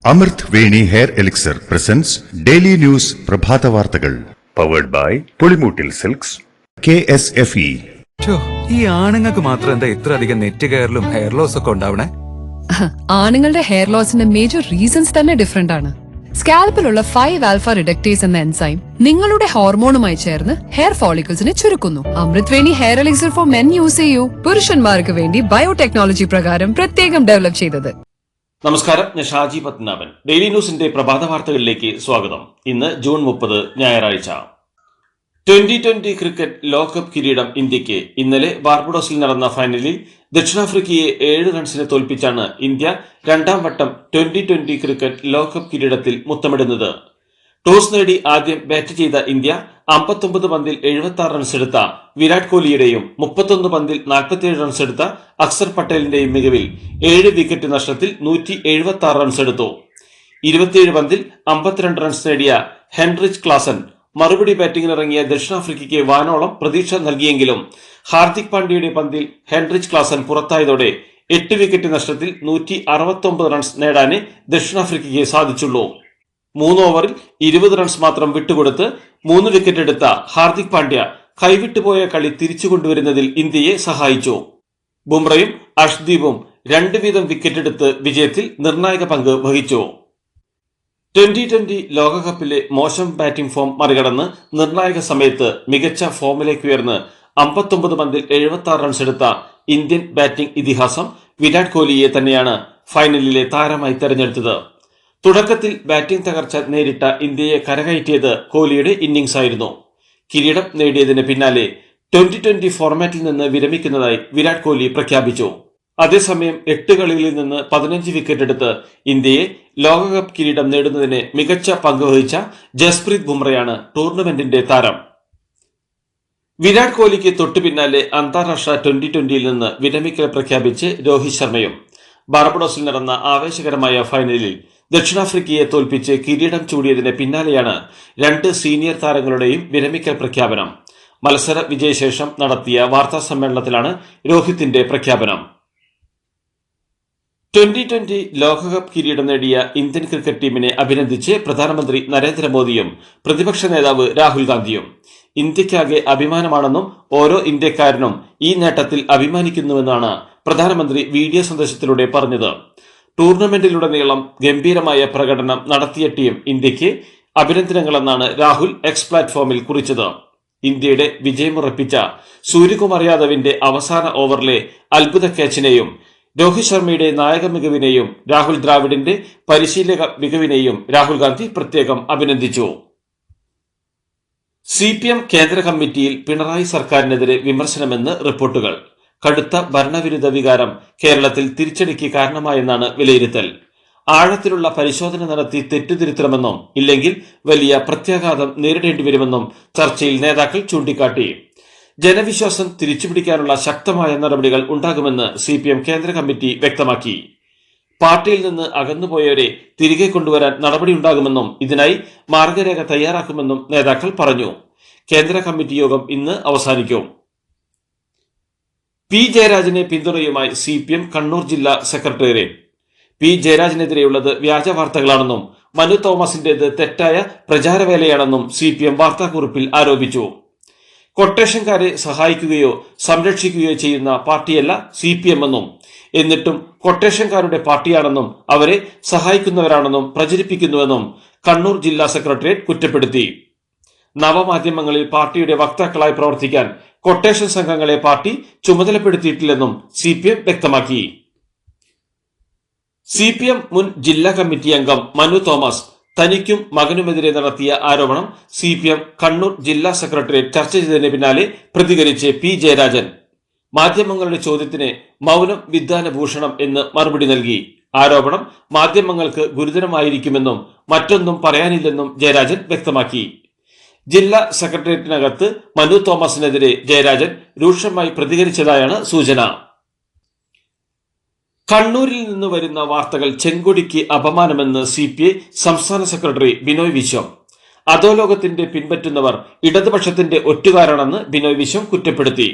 അമൃത് Veni hair elixir presents daily news പ്രഭാത വാർത്തകൾ powered by Pulimoottil silks KSFE. ഈ ആണുങ്ങൾക്ക് മാത്രം എന്താ ഇത്ര അധികം നെറ്റ് കെയറിലും ഹെയർ ലോസ് ഒക്കെ ഉണ്ടാവണേ? ആണുങ്ങളുടെ ഹെയർ ലോസിന്റെ മേജർ റീസൺസ് തന്നെ ഡിഫറെന്റ് ആണ്. സ്കാൽപ്പിലുള്ള 5-alpha റിഡക്ടേസ് എന്ന എൻസൈം നിങ്ങളുടെ ഹോർമോണുമായി ചേർന്ന് ഹെയർ ഫോളിക്കിൾസിനെ ചുരുക്കുന്നു. Amrit Veni hair elixir for men use ചെയ്യൂ. പുരുഷന്മാർക്ക് വേണ്ടി ബയോടെക്നോളജി പ്രകാരം പ്രത്യേകം ഡെവലപ്പ് ചെയ്തത്. നമസ്കാരം, ഞാൻ ഷാജി പത്മനാഭൻ. ഡെയിലി ന്യൂസിന്റെ പ്രഭാത വാർത്തകളിലേക്ക് സ്വാഗതം. ഇന്ന് ജൂൺ 30 ഞായറാഴ്ച. 2020 ക്രിക്കറ്റ് ലോകകപ്പ് കിരീടം ഇന്ത്യക്ക്. ഇന്നലെ ബാർബഡോസിൽ നടന്ന ഫൈനലിൽ ദക്ഷിണാഫ്രിക്കയെ 7 റൺസിന് തോൽപ്പിച്ചാണ് ഇന്ത്യ രണ്ടാം വട്ടം 2020 ക്രിക്കറ്റ് ലോകകപ്പ് കിരീടത്തിൽ മുത്തമിടുന്നത്. ടോസ് നേടി ആദ്യം ബാറ്റ് ചെയ്ത ഇന്ത്യ 59 പന്തിൽ 76 റൺസ് എടുത്ത വിരാട് കോഹ്ലിയുടെയും 31 പന്തിൽ 47 റൺസ് എടുത്ത അക്സർ പട്ടേലിന്റെയും മികവിൽ 7 വിക്കറ്റ് നഷ്ടത്തിൽ 176 റൺസ് എടുത്തു. 27 പന്തിൽ 52 റൺസ് നേടിയ ഹെൻറിച്ച് ക്ലാസൻ മറുപടി ബാറ്റിംഗിനിറങ്ങിയ ദക്ഷിണാഫ്രിക്കയ്ക്ക് വാനോളം പ്രതീക്ഷ നൽകിയെങ്കിലും ഹാർദിക് പാണ്ഡ്യയുടെ പന്തിൽ ഹെൻറിച്ച് ക്ലാസൻ പുറത്തായതോടെ 8 വിക്കറ്റ് നഷ്ടത്തിൽ 169 റൺസ് നേടാനേ ദക്ഷിണാഫ്രിക്കയ്ക്ക് സാധിച്ചുള്ളൂ. 3 ഓവറിൽ 20 റൺസ് മാത്രം വിട്ടുകൊടുത്ത് 3 വിക്കറ്റ് എടുത്ത ഹാർദിക് പാണ്ഡ്യ കൈവിട്ടുപോയ കളി തിരിച്ചു കൊണ്ടുവരുന്നതിൽ ഇന്ത്യയെ സഹായിച്ചു. ബുംറയും അർഷ്ദീപും 2 വീതം വിക്കറ്റ് എടുത്ത് വിജയത്തിൽ നിർണായക പങ്ക് വഹിച്ചു. 2020 ലോകകപ്പിലെ മോശം ബാറ്റിംഗ് ഫോം മറികടന്ന് നിർണായക സമയത്ത് മികച്ച ഫോമിലേക്ക് ഉയർന്ന് 59 പന്തിൽ 76 റൺസ് എടുത്ത ഇന്ത്യൻ ബാറ്റിംഗ് ഇതിഹാസം വിരാട് കോഹ്ലിയെ തന്നെയാണ് ഫൈനലിലെ താരമായി തെരഞ്ഞെടുത്തത്. തുടക്കത്തിൽ ബാറ്റിംഗ് തകർച്ച നേരിട്ട ഇന്ത്യയെ കരകയറ്റിയത് കോഹ്ലിയുടെ ഇന്നിംഗ്സ് ആയിരുന്നു. കിരീടം നേടിയതിന് പിന്നാലെ 2020 ഫോർമാറ്റിൽ നിന്ന് വിരമിക്കുന്നതായി വിരാട് കോഹ്ലി പ്രഖ്യാപിച്ചു. അതേസമയം 8 കളികളിൽ നിന്ന് 15 വിക്കറ്റ് എടുത്ത് ഇന്ത്യയെ ലോകകപ്പ് കിരീടം നേടുന്നതിന് മികച്ച പങ്കുവഹിച്ച ജസ്പ്രീത് ബുംറയാണ് ടൂർണമെന്റിന്റെ താരം. വിരാട് കോഹ്ലിക്ക് തൊട്ടു പിന്നാലെ അന്താരാഷ്ട്ര 2020യിൽ നിന്ന് വിരമിക്കൽ പ്രഖ്യാപിച്ച് രോഹിത് ശർമ്മയും. ബാർബഡോസിൽ നടന്ന ആവേശകരമായ ഫൈനലിൽ ദക്ഷിണാഫ്രിക്കയെ തോൽപ്പിച്ച് കിരീടം ചൂടിയതിന് പിന്നാലെയാണ് 2 സീനിയർ താരങ്ങളുടെയും വിരമിക്കൽ പ്രഖ്യാപനം. മത്സര വിജയശേഷം നടത്തിയ വാർത്താ സമ്മേളനത്തിലാണ് രോഹിത്തിന്റെ പ്രഖ്യാപനം. 2020 ലോകകപ്പ് കിരീടം നേടിയ ഇന്ത്യൻ ക്രിക്കറ്റ് ടീമിനെ അഭിനന്ദിച്ച് പ്രധാനമന്ത്രി നരേന്ദ്രമോദിയും പ്രതിപക്ഷ നേതാവ് രാഹുൽ ഗാന്ധിയും. ഇന്ത്യക്കാകെ അഭിമാനമാണെന്നും ഓരോ ഇന്ത്യക്കാരനും ഈ നേട്ടത്തിൽ അഭിമാനിക്കുന്നുവെന്നാണ് പ്രധാനമന്ത്രി വീഡിയോ സന്ദേശത്തിലൂടെ പറഞ്ഞത്. ടൂർണമെന്റിലുടനീളം ഗംഭീരമായ പ്രകടനം നടത്തിയ ടീം ഇന്ത്യക്ക് അഭിനന്ദനങ്ങളെന്നാണ് രാഹുൽ എക്സ് പ്ലാറ്റ്ഫോമിൽ കുറിച്ചത്. ഇന്ത്യയുടെ വിജയമുറപ്പിച്ച സൂര്യകുമാർ യാദവിന്റെ അവസാന ഓവറിലെ അത്ഭുത ക്യാച്ചിനെയും രോഹിത് ശർമ്മയുടെ നായക മികവിനെയും രാഹുൽ ദ്രാവിഡിന്റെ പരിശീലക മികവിനെയും രാഹുൽ ഗാന്ധി പ്രത്യേകം അഭിനന്ദിച്ചു. CPM കേന്ദ്ര കമ്മിറ്റിയിൽ പിണറായി സർക്കാരിനെതിരെ വിമർശനമെന്ന് റിപ്പോർട്ടുകൾ. കടുത്ത ഭരണവിരുദ്ധ വികാരം കേരളത്തിൽ തിരിച്ചടിക്ക് കാരണമായെന്നാണ് വിലയിരുത്തൽ. ആഴത്തിലുള്ള പരിശോധന നടത്തി തെറ്റുതിരുത്തണമെന്നും ഇല്ലെങ്കിൽ വലിയ പ്രത്യാഘാതം നേരിടേണ്ടി വരുമെന്നും ചർച്ചയിൽ നേതാക്കൾ ചൂണ്ടിക്കാട്ടി. ജനവിശ്വാസം തിരിച്ചുപിടിക്കാനുള്ള ശക്തമായ നടപടികൾ ഉണ്ടാകുമെന്ന് CPM കേന്ദ്ര കമ്മിറ്റി വ്യക്തമാക്കി. പാർട്ടിയിൽ നിന്ന് അകന്നുപോയവരെ തിരികെ കൊണ്ടുവരാൻ നടപടിയുണ്ടാകുമെന്നും ഇതിനായി മാർഗരേഖ തയ്യാറാക്കുമെന്നും നേതാക്കൾ പറഞ്ഞു. കേന്ദ്ര കമ്മിറ്റി യോഗം ഇന്ന് അവസാനിക്കും. P. ജയരാജനെ പിന്തുണയുമായി CPM കണ്ണൂർ ജില്ലാ സെക്രട്ടേറിയറ്റ്. P. ജയരാജനെതിരെയുള്ളത് വ്യാജ വാർത്തകളാണെന്നും മനു തോമസിന്റേത് തെറ്റായ പ്രചാരവേലയാണെന്നും CPM വാർത്താക്കുറിപ്പിൽ ആരോപിച്ചു. കൊട്ടേഷൻകാരെ സഹായിക്കുകയോ സംരക്ഷിക്കുകയോ ചെയ്യുന്ന പാർട്ടിയല്ല CPM എന്നും എന്നിട്ടും കൊട്ടേഷൻകാരുടെ പാർട്ടിയാണെന്നും അവരെ സഹായിക്കുന്നവരാണെന്നും പ്രചരിപ്പിക്കുന്നുവെന്നും കണ്ണൂർ ജില്ലാ സെക്രട്ടേറിയറ്റ് കുറ്റപ്പെടുത്തി. നവമാധ്യമങ്ങളിൽ പാർട്ടിയുടെ വക്താക്കളായി പ്രവർത്തിക്കാൻ കൊട്ടേഷൻ സംഘങ്ങളെ പാർട്ടി ചുമതലപ്പെടുത്തിയിട്ടില്ലെന്നും CPM വ്യക്തമാക്കി. CPM മുൻ ജില്ലാ കമ്മിറ്റി അംഗം മനു തോമസ് തനിക്കും മകനുമെതിരെ നടത്തിയ ആരോപണം CPM കണ്ണൂർ ജില്ലാ സെക്രട്ടേറിയറ്റ് ചർച്ച ചെയ്തതിന് പിന്നാലെ പ്രതികരിച്ച് P. ജയരാജൻ മാധ്യമങ്ങളുടെ ചോദ്യത്തിന് മൗനം വിദ്വാനഭൂഷണം എന്ന് മറുപടി നൽകി. ആരോപണം മാധ്യമങ്ങൾക്ക് ഗുരുതരമായിരിക്കുമെന്നും മറ്റൊന്നും പറയാനില്ലെന്നും ജയരാജൻ വ്യക്തമാക്കി. ജില്ലാ സെക്രട്ടേറിയറ്റിനകത്ത് മനു തോമസിനെതിരെ ജയരാജൻ രൂക്ഷമായി പ്രതികരിച്ചതായാണ് സൂചന. കണ്ണൂരിൽ നിന്ന് വരുന്ന വാർത്തകൾ ചെങ്കൊടിക്ക് അപമാനമെന്ന് CPI സംസ്ഥാന സെക്രട്ടറി ബിനോയ് വിശ്വം. അധോലോകത്തിന്റെ പിൻപറ്റുന്നവർ ഇടതുപക്ഷത്തിന്റെ ഒറ്റുകാരാണെന്ന് ബിനോയ് വിശ്വം കുറ്റപ്പെടുത്തി.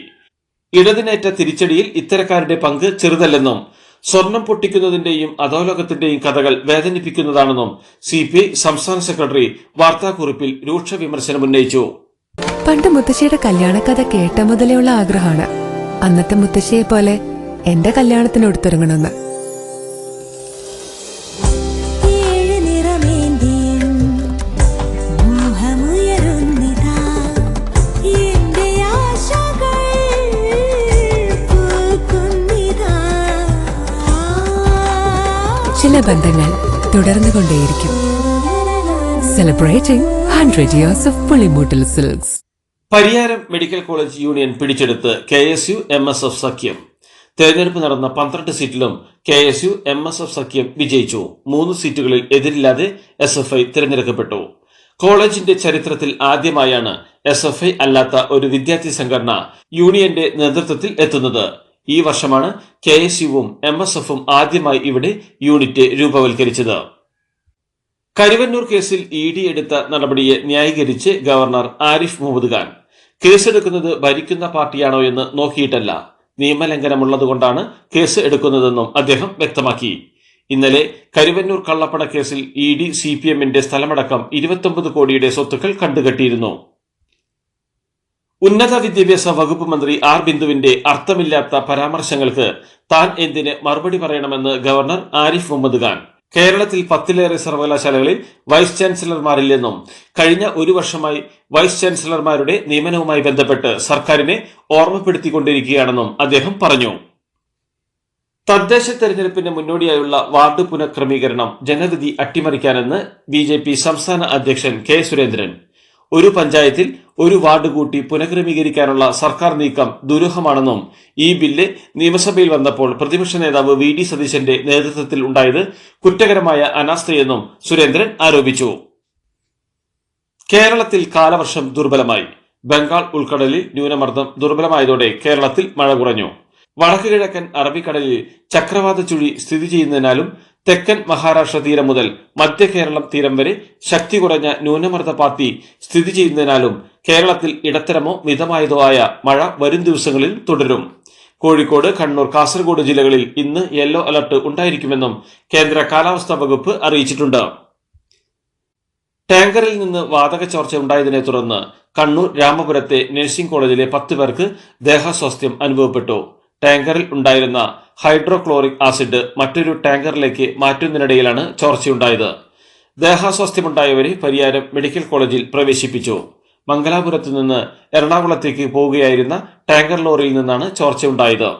ഇടതിനേറ്റ തിരിച്ചടിയിൽ ഇത്തരക്കാരുടെ പങ്ക് ചെറുതല്ലെന്നും സ്വർണം പൊട്ടിക്കുന്നതിന്റെയും അധോലോകത്തിന്റെയും കഥകൾ വേദനിപ്പിക്കുന്നതാണെന്നും CPI സംസ്ഥാന സെക്രട്ടറി വാർത്താക്കുറിപ്പിൽ രൂക്ഷ വിമർശനം ഉന്നയിച്ചു. പണ്ട് മുത്തശ്ശിയുടെ കല്യാണക്കഥ കേട്ട മുതലെയുള്ള ആഗ്രഹമാണ് അന്നത്തെ മുത്തശ്ശിയെ പോലെ എന്റെ കല്യാണത്തിന് ഒടുത്തൊരുങ്ങണമെന്ന്. ചില ബന്ധങ്ങൾ തുടർന്നുകൊണ്ടേയിരിക്കും. Celebrating 100 years of Pulimoottil silks. Pariyaram medical college union പിടിച്ചെടുത്ത് KSU MSF സഖ്യം. തെരഞ്ഞെടുപ്പ് നടന്ന 12 സീറ്റിലും KSU MSF സഖ്യം വിജയിച്ചു. 3 സീറ്റുകളിൽ എതിരില്ലാതെ SFI തിരഞ്ഞെടുക്കപ്പെട്ടു. കോളേജിന്റെ ചരിത്രത്തിൽ ആദ്യമായാണ് SFI അല്ലാത്ത ഒരു വിദ്യാർത്ഥി സംഘടന യൂണിയന്റെ നേതൃത്വത്തിൽ എത്തുന്നത്. ഈ വർഷമാണ് KSUവും MSFും ആദ്യമായി ഇവിടെ യൂണിറ്റ് രൂപവൽക്കരിച്ചത്. കരുവന്നൂർ കേസിൽ ED എടുത്ത നടപടിയെ ന്യായീകരിച്ച് ഗവർണർ ആരിഫ് മുഹമ്മദ് ഖാൻ കേസെടുക്കുന്നത് ഭരിക്കുന്ന പാർട്ടിയാണോ എന്ന് നോക്കിയിട്ടല്ല, നിയമലംഘനമുള്ളതുകൊണ്ടാണ് കേസ് എടുക്കുന്നതെന്നും അദ്ദേഹം വ്യക്തമാക്കി. ഇന്നലെ കരുവന്നൂർ കള്ളപ്പണ കേസിൽ ED CPMന്റെ സ്ഥലമടക്കം 29 കോടിയുടെ സ്വത്തുക്കൾ കണ്ടുകെട്ടിയിരുന്നു. ഉന്നത വിദ്യാഭ്യാസ വകുപ്പ് മന്ത്രി R ബിന്ദുവിന്റെ അർത്ഥമില്ലാത്ത പരാമർശങ്ങൾക്ക് താൻ എന്തിന് മറുപടി പറയണമെന്ന് ഗവർണർ ആരിഫ് മുഹമ്മദ് ഖാൻ. കേരളത്തിൽ 10ലേറെ സർവകലാശാലകളിൽ വൈസ് ചാൻസലർമാരില്ലെന്നും കഴിഞ്ഞ 1 വർഷമായി വൈസ് ചാൻസലർമാരുടെ നിയമനവുമായി ബന്ധപ്പെട്ട് സർക്കാരിനെ ഓർമ്മപ്പെടുത്തിക്കൊണ്ടിരിക്കുകയാണെന്നും അദ്ദേഹം പറഞ്ഞു. തദ്ദേശ തെരഞ്ഞെടുപ്പിന് മുന്നോടിയായുള്ള വാർഡ് പുനഃക്രമീകരണം ജനവിധി അട്ടിമറിക്കാനെന്ന് BJP സംസ്ഥാന അധ്യക്ഷൻ K സുരേന്ദ്രൻ. ഒരു പഞ്ചായത്തിൽ ഒരു വാർഡ് കൂട്ടി പുനഃക്രമീകരിക്കാനുള്ള സർക്കാർ നീക്കം ദുരൂഹമാണെന്നും ഈ ബില്ല് നിയമസഭയിൽ വന്നപ്പോൾ പ്രതിപക്ഷ നേതാവ് VD സതീശന്റെ നേതൃത്വത്തിൽ ഉണ്ടായത് കുറ്റകരമായ അനാസ്ഥയെന്നും സുരേന്ദ്രൻ ആരോപിച്ചു. കേരളത്തിൽ കാലവർഷം ദുർബലമായി. ബംഗാൾ ഉൾക്കടലിൽ ന്യൂനമർദ്ദം ദുർബലമായതോടെ കേരളത്തിൽ മഴ കുറഞ്ഞു. വടക്ക് കിഴക്കൻ അറബിക്കടലിൽ ചക്രവാത ചുഴി സ്ഥിതി ചെയ്യുന്നതിനാലും തെക്കൻ മഹാരാഷ്ട്ര തീരം മുതൽ മധ്യ കേരളം തീരം വരെ ശക്തി കുറഞ്ഞ ന്യൂനമർദ്ദ പാത്തി സ്ഥിതി ചെയ്യുന്നതിനാലും കേരളത്തിൽ ഇടത്തരമോ മിതമായതോ ആയ മഴ വരും ദിവസങ്ങളിൽ തുടരും. കോഴിക്കോട്, കണ്ണൂർ, കാസർഗോഡ് ജില്ലകളിൽ ഇന്ന് യെല്ലോ അലർട്ട് ഉണ്ടായിരിക്കുമെന്നും കേന്ദ്ര കാലാവസ്ഥാ വകുപ്പ് അറിയിച്ചിട്ടുണ്ട്. ടാങ്കറിൽ നിന്ന് വാതക ചോർച്ച ഉണ്ടായതിനെ തുടർന്ന് കണ്ണൂർ രാമപുരത്തെ നഴ്സിംഗ് കോളേജിലെ 10 പേർക്ക് ദേഹാസ്വാസ്ഥ്യം അനുഭവപ്പെട്ടു. ടാങ്കറിൽ ഉണ്ടായിരുന്ന ഹൈഡ്രോക്ലോറിക് ആസിഡ് മറ്റൊരു ടാങ്കറിലേക്ക് മാറ്റുന്നതിനിടയിലാണ് ചോർച്ചയുണ്ടായത്. ദേഹാസ്വാസ്ഥ്യമുണ്ടായവരെ പരിയാരം മെഡിക്കൽ കോളേജിൽ പ്രവേശിപ്പിച്ചു. മംഗലാപുരത്ത് നിന്ന് എറണാകുളത്തേക്ക് പോവുകയായിരുന്ന ടാങ്കർ ലോറിയിൽ നിന്നാണ് ചോർച്ചയുണ്ടായത്.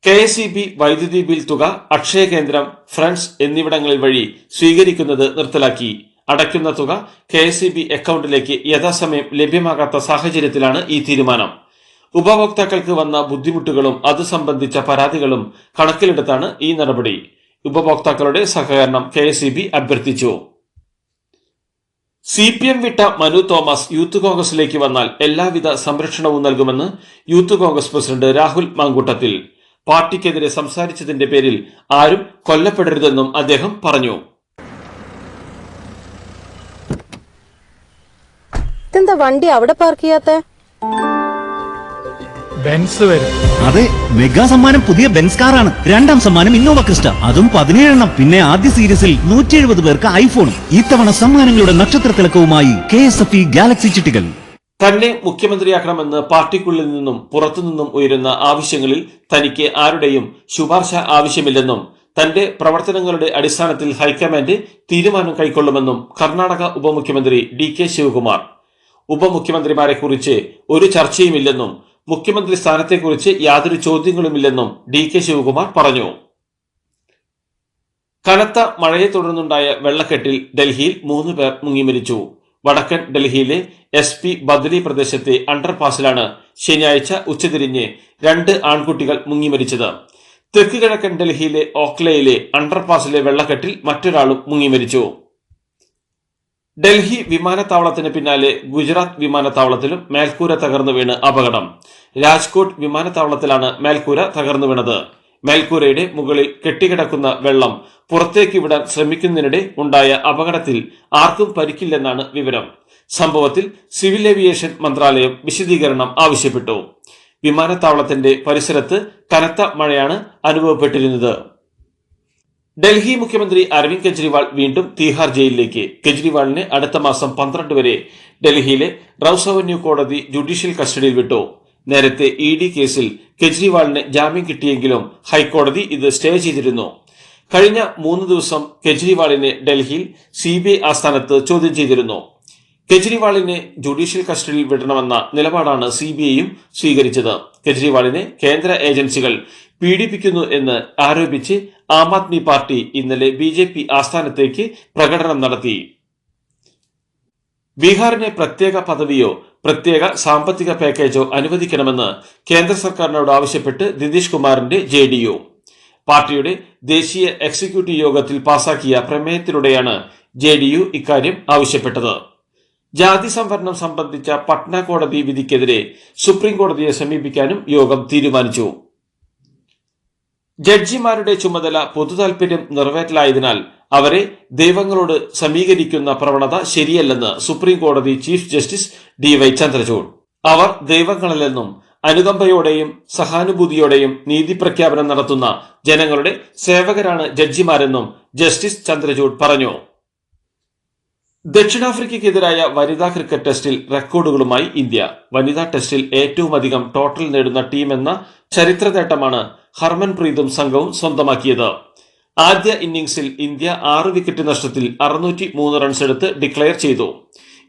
KSEB വൈദ്യുതി ബിൽ തുക അക്ഷയ കേന്ദ്രം, ഫ്രണ്ട്സ് എന്നിവിടങ്ങളിൽ വഴി സ്വീകരിക്കുന്നത് നിർത്തലാക്കി. അടയ്ക്കുന്ന തുക KSEB അക്കൗണ്ടിലേക്ക് യഥാസമയം ലഭ്യമാകാത്ത സാഹചര്യത്തിലാണ് ഈ തീരുമാനം. ഉപഭോക്താക്കൾക്ക് വന്ന ബുദ്ധിമുട്ടുകളും അത് സംബന്ധിച്ച പരാതികളും കണക്കിലെടുത്താണ് ഈ നടപടി. ഉപഭോക്താക്കളുടെ സഹകരണം KSEB അഭ്യർത്ഥിച്ചു. CPM വിട്ട മനു തോമസ് യൂത്ത് കോൺഗ്രസിലേക്ക് വന്നാൽ എല്ലാവിധ സംരക്ഷണവും നൽകുമെന്ന് യൂത്ത് കോൺഗ്രസ് പ്രസിഡന്റ് രാഹുൽ മാങ്കൂട്ടത്തിൽ. പാർട്ടിക്കെതിരെ സംസാരിച്ചതിന്റെ പേരിൽ ആരും കൊല്ലപ്പെടരുതെന്നും അദ്ദേഹം പറഞ്ഞു. ഇതെന്താ വണ്ടി അവിടെ പാർക്ക് ചെയ്യാത്ത? അതെ, മെഗാ സമ്മാനം പുതിയ ബെൻസ് കാറാണ്. 2ാം സമ്മാനം ഇന്നോവ ക്രിസ്റ്റ, അതും 17 എണ്ണം. പിന്നെ ആദ്യ സീരീസിൽ 170 പേർക്ക് ഐഫോണും. ഇത്തവണ സമ്മാനങ്ങളുടെ നക്ഷത്ര തിളക്കവുമായി KSFE ഗാലക്സി ചിട്ടികൾ. തന്നെ മുഖ്യമന്ത്രിയാക്കണമെന്ന് പാർട്ടിക്കുള്ളിൽ നിന്നും പുറത്തുനിന്നും ഉയരുന്ന ആവശ്യങ്ങളിൽ തനിക്ക് ആരുടെയും ശുപാർശ ആവശ്യമില്ലെന്നും തന്റെ പ്രവർത്തനങ്ങളുടെ അടിസ്ഥാനത്തിൽ ഹൈക്കമാൻഡ് തീരുമാനം കൈക്കൊള്ളുമെന്നും കർണാടക ഉപമുഖ്യമന്ത്രി DK ശിവകുമാർ. ഉപമുഖ്യമന്ത്രിമാരെ കുറിച്ച് ഒരു ചർച്ചയുമില്ലെന്നും മുഖ്യമന്ത്രി സ്ഥാനത്തെക്കുറിച്ച് യാതൊരു ചോദ്യങ്ങളുമില്ലെന്നും DK ശിവകുമാർ പറഞ്ഞു. കനത്ത മഴയെ തുടർന്നുണ്ടായ വെള്ളക്കെട്ടിൽ ഡൽഹിയിൽ 3 പേർ മുങ്ങിമരിച്ചു. വടക്കൻ ഡൽഹിയിലെ SP ബദലി പ്രദേശത്തെ അണ്ടർപാസിലാണ് ശനിയാഴ്ച ഉച്ചതിരിഞ്ഞ് 2 ആൺകുട്ടികൾ മുങ്ങിമരിച്ചത്. തെക്ക് കിഴക്കൻ ഡൽഹിയിലെ ഓക്ലയിലെ അണ്ടർപാസിലെ വെള്ളക്കെട്ടിൽ മറ്റൊരാളും മുങ്ങിമരിച്ചു. ഡൽഹി വിമാനത്താവളത്തിന് പിന്നാലെ ഗുജറാത്ത് വിമാനത്താവളത്തിലും മേൽക്കൂര തകർന്നു വീണ് അപകടം. രാജ്കോട്ട് വിമാനത്താവളത്തിലാണ് മേൽക്കൂര തകർന്നു വീണത്. മേൽക്കൂരയുടെ മുകളിൽ കെട്ടിക്കിടക്കുന്ന വെള്ളം പുറത്തേക്ക് വിടാൻ ശ്രമിക്കുന്നതിനിടെ ഉണ്ടായ അപകടത്തിൽ ആർക്കും പരിക്കില്ലെന്നാണ് വിവരം. സംഭവത്തിൽ സിവിൽ ഏവിയേഷൻ മന്ത്രാലയം വിശദീകരണം ആവശ്യപ്പെട്ടു. വിമാനത്താവളത്തിന്റെ പരിസരത്ത് കനത്ത മഴയാണ് അനുഭവപ്പെട്ടിരുന്നത്. ഡൽഹി മുഖ്യമന്ത്രി അരവിന്ദ് കെജ്രിവാൾ വീണ്ടും തീഹാർ ജയിലിലേക്ക്. കെജ്രിവാളിനെ അടുത്ത മാസം 12 വരെ ഡൽഹിയിലെ റൌസ് അവന്യൂ കോടതി ജുഡീഷ്യൽ കസ്റ്റഡിയിൽ വിട്ടു. നേരത്തെ ED കേസിൽ കെജ്രിവാളിന് ജാമ്യം കിട്ടിയെങ്കിലും ഹൈക്കോടതി ഇത് സ്റ്റേ ചെയ്തിരുന്നു. കഴിഞ്ഞ 3 ദിവസം കെജ്രിവാളിനെ ഡൽഹിയിൽ CBI ആസ്ഥാനത്ത് ചോദ്യം ചെയ്തിരുന്നു. കെജ്രിവാളിനെ ജുഡീഷ്യൽ കസ്റ്റഡിയിൽ വിടണമെന്ന നിലപാടാണ് CBIയും സ്വീകരിച്ചത്. കെജ്രിവാളിനെ കേന്ദ്ര ഏജൻസികൾ പീഡിപ്പിക്കുന്നു എന്ന് ആരോപിച്ച് ആം ആദ്മി പാർട്ടി ഇന്നലെ BJP ആസ്ഥാനത്തേക്ക് പ്രകടനം നടത്തി. ബീഹാറിന് പ്രത്യേക പദവിയോ പ്രത്യേക സാമ്പത്തിക പാക്കേജോ അനുവദിക്കണമെന്ന് കേന്ദ്ര സർക്കാരിനോട് ആവശ്യപ്പെട്ട് നിതീഷ് കുമാറിന്റെ JDU. പാർട്ടിയുടെ ദേശീയ എക്സിക്യൂട്ടീവ് യോഗത്തിൽ പാസാക്കിയ പ്രമേയത്തിലൂടെയാണ് JDU ഇക്കാര്യം ആവശ്യപ്പെട്ടത്. ജാതി സംവരണം സംബന്ധിച്ച പട്ന കോടതി വിധിക്കെതിരെ സുപ്രീം കോടതിയെ സമീപിക്കാനും യോഗം തീരുമാനിച്ചു. ജഡ്ജിമാരുടെ ചുമതല പൊതുതാൽപര്യം നിറവേറ്റലായതിനാൽ അവരെ ദൈവങ്ങളോട് സമീകരിക്കുന്ന പ്രവണത ശരിയല്ലെന്ന് സുപ്രീം കോടതി ചീഫ് ജസ്റ്റിസ് DY ചന്ദ്രചൂഡ്. അവർ ദൈവങ്ങളല്ലെന്നും അനുകമ്പയോടെയും സഹാനുഭൂതിയോടെയും നീതി പ്രഖ്യാപനം നടത്തുന്ന ജനങ്ങളുടെ സേവകരാണ് ജഡ്ജിമാരെന്നും ജസ്റ്റിസ് ചന്ദ്രചൂഡ് പറഞ്ഞു. ദക്ഷിണാഫ്രിക്കയ്ക്കെതിരായ വനിതാ ക്രിക്കറ്റ് ടെസ്റ്റിൽ റെക്കോർഡുകളുമായി ഇന്ത്യ. വനിതാ ടെസ്റ്റിൽ ഏറ്റവുമധികം ടോട്ടൽ നേടുന്ന ടീമെന്ന ചരിത്ര നേട്ടമാണ് ഹർമൻപ്രീതും സംഘവും സ്വന്തമാക്കിയത്. ആദ്യ ഇന്നിംഗ്സിൽ ഇന്ത്യ 6 വിക്കറ്റ് നഷ്ടത്തിൽ 603 റൺസ് എടുത്ത് ഡിക്ലെയർ ചെയ്തു.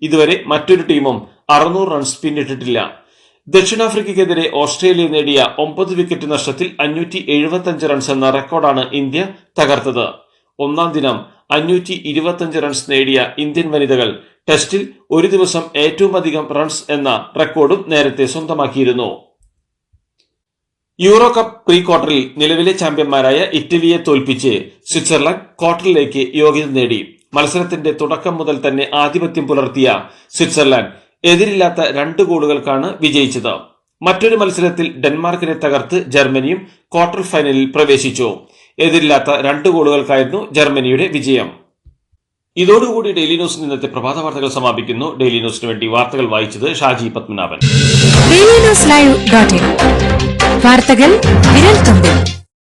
ഇതുവരെ മറ്റൊരു ടീമും 600 റൺസ് പിന്നിട്ടിട്ടില്ല. ദക്ഷിണാഫ്രിക്കയ്ക്കെതിരെ ഓസ്ട്രേലിയ നേടിയ 9 വിക്കറ്റ് നഷ്ടത്തിൽ 575 റൺസ് എന്ന റെക്കോർഡാണ് ഇന്ത്യ തകർത്തത്. ഒന്നാം ദിനം 525 റൺസ് നേടിയ ഇന്ത്യൻ വനിതകൾ ടെസ്റ്റിൽ ഒരു ദിവസം ഏറ്റവും അധികം റൺസ് എന്ന റെക്കോർഡും നേരത്തെ സ്വന്തമാക്കിയിരുന്നു. യൂറോ കപ്പ് പ്രീ ക്വാർട്ടറിൽ നിലവിലെ ചാമ്പ്യന്മാരായ ഇറ്റലിയെ തോൽപ്പിച്ച് സ്വിറ്റ്സർലൻഡ് ക്വാർട്ടറിലേക്ക് യോഗ്യത നേടി. മത്സരത്തിന്റെ തുടക്കം മുതൽ തന്നെ ആധിപത്യം പുലർത്തിയ സ്വിറ്റ്സർലൻഡ് എതിരില്ലാത്ത 2 ഗോളുകൾക്കാണ് വിജയിച്ചത്. മറ്റൊരു മത്സരത്തിൽ ഡെൻമാർക്കിനെ തകർത്ത് ജർമ്മനിയും ക്വാർട്ടർ ഫൈനലിൽ പ്രവേശിച്ചു. എതിരില്ലാത്ത 2 ഗോളുകൾക്കായിരുന്നു ജർമ്മനിയുടെ വിജയം. ഇതോടുകൂടി ഡെയിലി ന്യൂസ് ഇന്നത്തെ പ്രഭാത വാർത്തകൾ സമാപിക്കുന്നു. ഡെയിലി ന്യൂസിന് വേണ്ടി വാർത്തകൾ വായിച്ചത് ഷാജി പത്മനാഭൻ. വാർത്തകൾ വിരൽ തുമ്പിൽ.